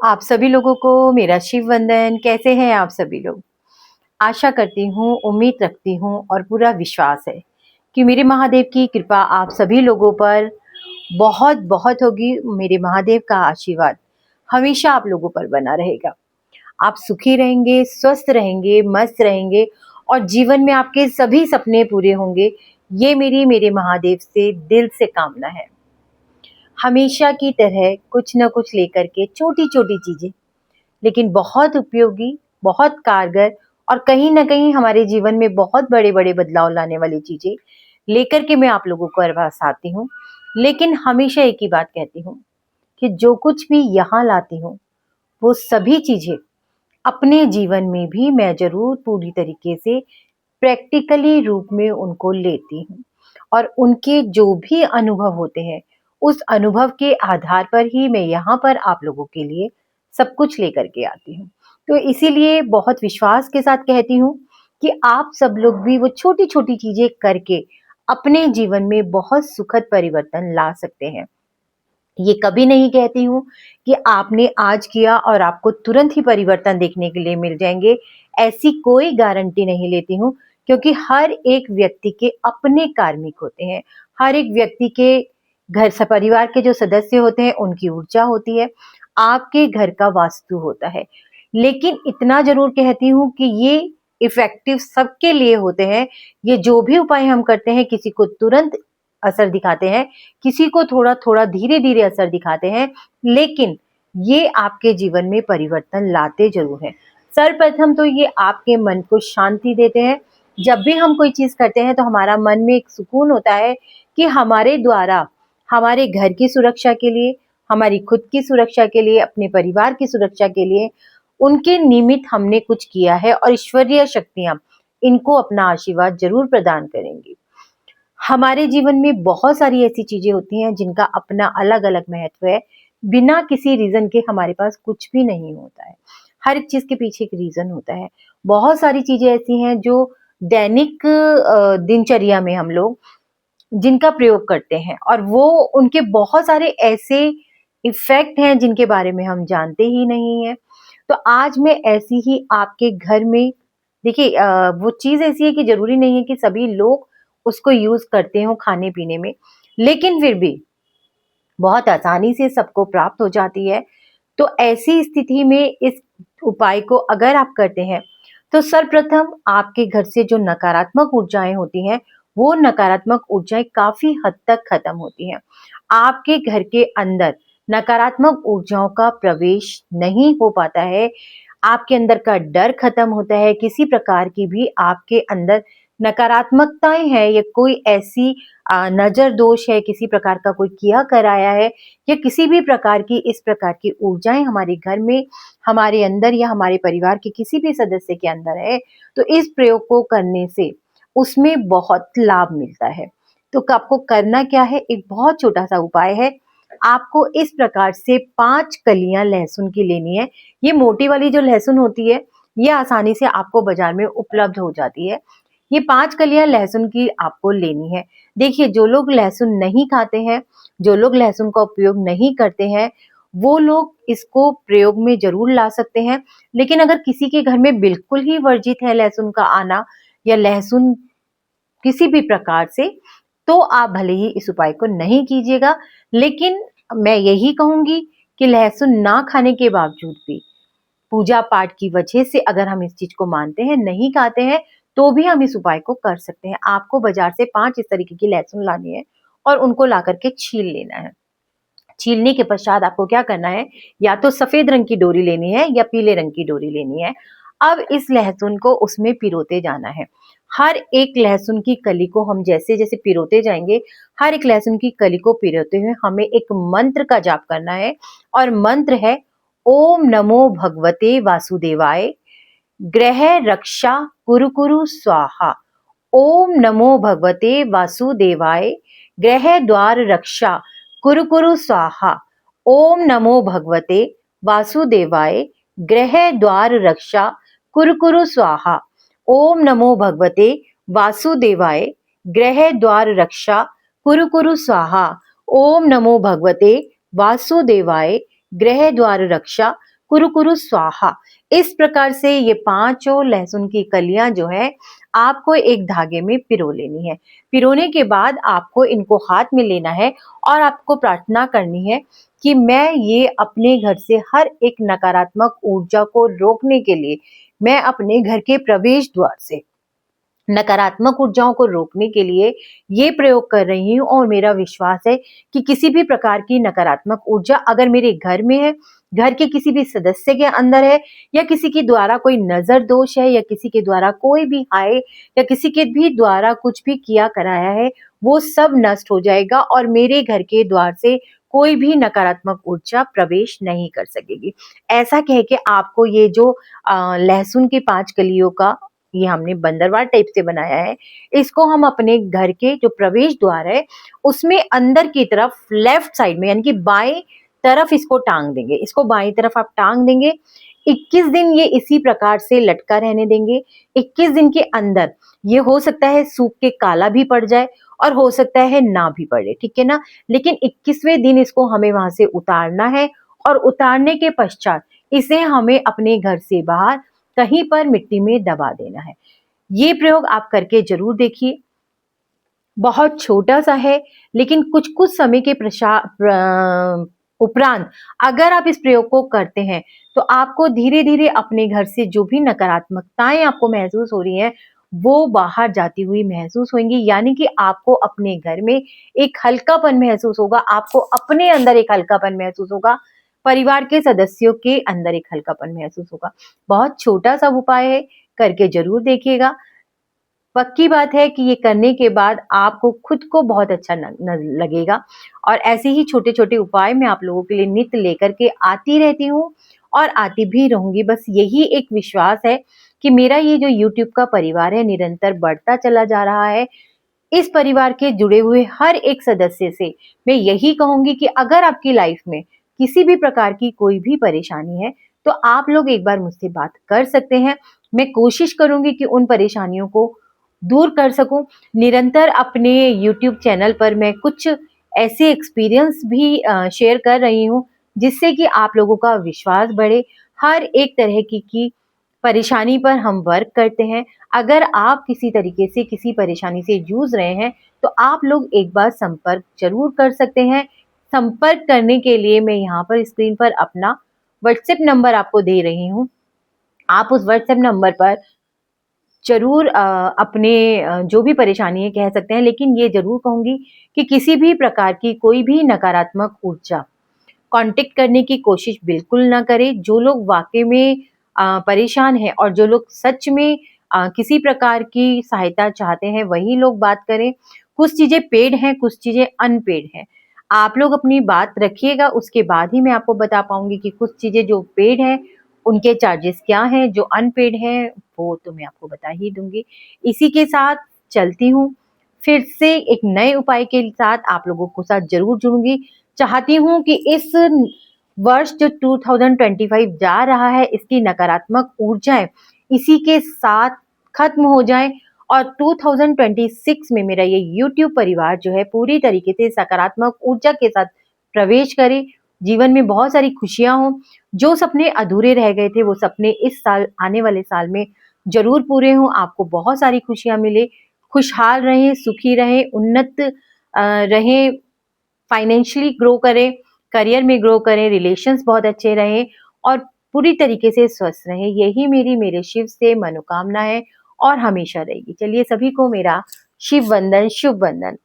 आप सभी लोगों को मेरा शिव वंदन। कैसे हैं आप सभी लोग? आशा करती हूँ, उम्मीद रखती हूँ और पूरा विश्वास है कि मेरे महादेव की कृपा आप सभी लोगों पर बहुत बहुत होगी। मेरे महादेव का आशीर्वाद हमेशा आप लोगों पर बना रहेगा। आप सुखी रहेंगे, स्वस्थ रहेंगे, मस्त रहेंगे और जीवन में आपके सभी सपने पूरे होंगे। ये मेरे महादेव से दिल से कामना है। हमेशा की तरह कुछ न कुछ लेकर के छोटी छोटी चीजें, लेकिन बहुत उपयोगी, बहुत कारगर और कहीं न कहीं हमारे जीवन में बहुत बड़े-बड़े बदलाव लाने वाली चीज़ें लेकर के मैं आप लोगों के पास आती हूँ। लेकिन हमेशा एक ही बात कहती हूँ कि जो कुछ भी यहाँ लाती हूँ, वो सभी चीज़ें अपने जीवन में भी मैं ज़रूर पूरी तरीके से प्रैक्टिकली रूप में उनको लेती हूँ और उनके जो भी अनुभव होते हैं, उस अनुभव के आधार पर ही मैं यहाँ पर आप लोगों के लिए सब कुछ लेकर के आती हूँ। तो इसीलिए बहुत विश्वास के साथ कहती हूँ कि आप सब लोग भी वो छोटी-छोटी चीज़ें करके अपने जीवन में बहुत सुखद परिवर्तन ला सकते हैं। ये कभी नहीं कहती हूँ कि आपने आज किया और आपको तुरंत ही परिवर्तन देखने के लिए मिल जाएँगे, ऐसी कोई गारंटी नहीं लेती हूँ, क्योंकि हर एक व्यक्ति के अपने कार्मिक होते हैं। हर एक व्यक्ति के घर स परिवार के जो सदस्य होते हैं, उनकी ऊर्जा होती है, आपके घर का वास्तु होता है। लेकिन इतना ज़रूर कहती हूँ कि ये इफ़ेक्टिव सबके लिए होते हैं। ये जो भी उपाय हम करते हैं, किसी को तुरंत असर दिखाते हैं, किसी को थोड़ा-थोड़ा, धीरे-धीरे असर दिखाते हैं, लेकिन ये आपके जीवन में परिवर्तन लाते ज़रूर हैं। सर्वप्रथम तो ये आपके मन को शांति देते हैं। जब भी हम कोई चीज़ करते हैं, तो हमारा मन में एक सुकून होता है कि हमारे द्वारा हमारे घर की सुरक्षा के लिए, हमारी खुद की सुरक्षा के लिए, अपने परिवार की सुरक्षा के लिए, उनके निमित्त हमने कुछ किया है और ईश्वरीय शक्तियाँ इनको अपना आशीर्वाद ज़रूर प्रदान करेंगी। हमारे जीवन में बहुत सारी ऐसी चीजें होती हैं जिनका अपना अलग-अलग महत्व है। बिना किसी रीज़न के हमारे पास कुछ भी नहीं होता है। हर एक चीज़ के पीछे एक रीज़न होता है। बहुत सारी चीजें ऐसी हैं जो दैनिक दिनचर्या में हम लोग जिनका प्रयोग करते हैं और वो उनके बहुत सारे ऐसे इफ़ेक्ट हैं जिनके बारे में हम जानते ही नहीं हैं। तो आज मैं ऐसी ही आपके घर में देखिए वो चीज़ ऐसी है कि ज़रूरी नहीं है कि सभी लोग उसको यूज़ करते हों खाने-पीने में, लेकिन फिर भी बहुत आसानी से सबको प्राप्त हो जाती है। तो ऐसी स्थिति में इस उपाय को अगर आप करते हैं, तो सर्वप्रथम आपके घर से जो नकारात्मक ऊर्जाएँ होती हैं, वो नकारात्मक ऊर्जाएँ काफ़ी हद तक खत्म होती हैं। आपके घर के अंदर नकारात्मक ऊर्जाओं का प्रवेश नहीं हो पाता है। आपके अंदर का डर खत्म होता है, किसी प्रकार की भी आपके अंदर नकारात्मकताएँ हैं या कोई ऐसी नज़र दोष है, किसी प्रकार का कोई किया कराया है या किसी भी प्रकार की इस प्रकार की ऊर्जाएँ हमारे घर में, हमारे अंदर या हमारे परिवार के किसी भी सदस्य के अंदर है, तो इस प्रयोग को करने से उसमें बहुत लाभ मिलता है। तो आपको करना क्या है? एक बहुत छोटा-सा उपाय है। आपको इस प्रकार से 5 कलियाँ लहसुन की लेनी है। ये मोटी वाली जो लहसुन होती है, ये आसानी से आपको बाज़ार में उपलब्ध हो जाती है। ये 5 कलियाँ लहसुन की आपको लेनी है। देखिए, जो लोग लहसुन नहीं खाते हैं, जो लोग लहसुन का उपयोग नहीं करते हैं, वो लोग इसको प्रयोग में ज़रूर ला सकते हैं। लेकिन अगर किसी के घर में बिल्कुल ही वर्जित है लहसुन का आना या लहसुन किसी भी प्रकार से, तो आप भले ही इस उपाय को नहीं कीजिएगा। लेकिन मैं यही कहूँगी कि लहसुन ना खाने के बावजूद भी पूजा पाठ की वजह से अगर हम इस चीज को मानते हैं, नहीं खाते हैं, तो भी हम इस उपाय को कर सकते हैं। आपको बाजार से 5 इस तरीके की लहसुन लानी है और उनको ला करके छील लेना है। छीलने के पश्चात आपको क्या करना है, या तो सफेद रंग की डोरी लेनी है या पीले रंग की डोरी लेनी है। अब इस लहसुन को उसमें पिरोते जाना है। हर एक लहसुन की कली को हम जैसे-जैसे पिरोते जाएँगे, हर एक लहसुन की कली को पिरोते हुए हमें एक मंत्र का जाप करना है और मंत्र है ओम नमो भगवते वासुदेवाय ग्रह रक्षा कुरु कुरु स्वाहा। ओम नमो भगवते वासुदेवाय ग्रह द्वार रक्षा कुरु कुरु स्वाहा। ओम नमो भगवते वासुदेवाय ग्रह द्वार रक्षा कुरु कुरु स्वाहा। ओम नमो भगवते वासुदेवाय ग्रह द्वार रक्षा कुरु कुरु स्वाहा। ओम नमो भगवते वासुदेवाय ग्रह द्वार रक्षा कुरु कुरु स्वाहा। इस प्रकार से ये पांचों लहसुन की कलियां जो है आपको एक धागे में पिरो लेनी है। पिरोने के बाद आपको इनको हाथ में लेना है और आपको प्रार्थना करनी है कि मैं ये अपने घर से हर एक नकारात्मक ऊर्जा को रोकने के लिए, मैं अपने घर के प्रवेश द्वार से नकारात्मक ऊर्जाओं को रोकने के लिए ये प्रयोग कर रही हूँ, और मेरा विश्वास है कि किसी भी प्रकार की नकारात्मक ऊर्जा अगर मेरे घर में है, घर के किसी भी सदस्य के अंदर है, या किसी के द्वारा कोई नजर दोष है, या किसी के द्वारा कोई भी हाय, या किसी के भी द्वारा कुछ भी किया कराया है, वो सब नष्ट हो जाएगा और मेरे घर के द्वार से कोई भी नकारात्मक ऊर्जा प्रवेश नहीं कर सकेगी। ऐसा कह के आपको ये जो लहसुन की 5 कलियों का ये हमने बंदरवाल टाइप से बनाया है, इसको हम अपने घर के जो प्रवेश द्वार है उसमें अंदर की तरफ लेफ्ट साइड में, यानी कि बाएं तरफ इसको टांग देंगे। इसको बाएं तरफ आप टांग देंगे। 21 दिन ये इसी प्रकार से लटका रहने देंगे। 21 दिन के अंदर ये हो सकता है सूख के काला भी पड़ जाए और हो सकता है ना भी पड़े, ठीक है ना। लेकिन 21वें दिन इसको हमें वहां से उतारना है, और उतारने के पश्चात इसे हमें अपने घर से बाहर कहीं पर मिट्टी में दबा देना है। ये प्रयोग आप करके जरूर देखिए। बहुत छोटा सा है, लेकिन कुछ कुछ समय के उपरांत अगर आप इस प्रयोग को करते हैं तो आपको धीरे धीरे अपने घर से जो भी नकारात्मकताएं आपको महसूस हो रही हैं वो बाहर जाती हुई महसूस होंगी। यानी कि आपको अपने घर में एक हल्कापन महसूस होगा, आपको अपने अंदर एक हल्कापन महसूस होगा, परिवार के सदस्यों के अंदर एक हल्कापन महसूस होगा। बहुत छोटा सा उपाय है, करके जरूर देखिएगा। पक्की बात है कि ये करने के बाद आपको खुद को बहुत अच्छा लगेगा। और ऐसे ही छोटे छोटे उपाय मैं आप लोगों के लिए नित्य लेकर के आती रहती हूँ और आती भी रहूंगी। बस यही एक विश्वास है कि मेरा ये जो YouTube का परिवार है निरंतर बढ़ता चला जा रहा है। इस परिवार के जुड़े हुए हर एक सदस्य से मैं यही कहूंगी कि अगर आपकी लाइफ में किसी भी प्रकार की कोई भी परेशानी है तो आप लोग एक बार मुझसे बात कर सकते हैं। मैं कोशिश करूंगी कि उन परेशानियों को दूर कर सकूं। निरंतर अपने YouTube चैनल पर मैं कुछ ऐसे एक्सपीरियंस भी शेयर कर रही हूँ जिससे कि आप लोगों का विश्वास बढ़े। हर एक तरह की परेशानी पर हम वर्क करते हैं। अगर आप किसी तरीके से किसी परेशानी से जूझ रहे हैं तो आप लोग एक बार संपर्क जरूर कर सकते हैं। संपर्क करने के लिए मैं यहाँ पर स्क्रीन पर अपना व्हाट्सएप नंबर आपको दे रही हूँ। आप उस व्हाट्सएप नंबर पर जरूर अपने जो भी परेशानी है कह सकते हैं, लेकिन ये जरूर कहूंगी कि किसी भी प्रकार की कोई भी नकारात्मक ऊर्जा कांटेक्ट करने की कोशिश बिल्कुल ना करें। जो लोग वाकई में परेशान हैं और जो लोग सच में किसी प्रकार की सहायता चाहते हैं वही लोग बात करें। कुछ चीजें पेड हैं, कुछ चीजें अनपेड हैं। आप लोग अपनी बात रखिएगा, उसके बाद ही मैं आपको बता पाऊंगी कि कुछ चीजें जो पेड हैं उनके चार्जेस क्या हैं, जो अनपेड हैं वो तो मैं आपको बता ही दूंगी। इसी के साथ चलती हूँ, फिर से एक नए उपाय के साथ आप लोगों को साथ जरूर जुड़ूंगी। चाहती हूँ कि इस वर्ष जो 2025 जा रहा है इसकी नकारात्मक ऊर्जाएं इसी के साथ खत्म हो जाएं, और 2026 में मेरा ये YouTube परिवार जो है पूरी तरीके से सकारात्मक ऊर्जा के साथ प्रवेश करे। जीवन में बहुत सारी खुशियां हो, जो सपने अधूरे रह गए थे वो सपने इस साल आने वाले साल में जरूर पूरे हों। आपको बहुत सारी खुशियां मिले, खुशहाल रहें, सुखी रहें, उन्नत रहें, फाइनेंशियली ग्रो करें, करियर में ग्रो करें, रिलेशंस बहुत अच्छे रहें और पूरी तरीके से स्वस्थ रहें। यही मेरे शिव से मनोकामना है और हमेशा रहेगी। चलिए सभी को मेरा शिव वंदन, शुभ वंदन।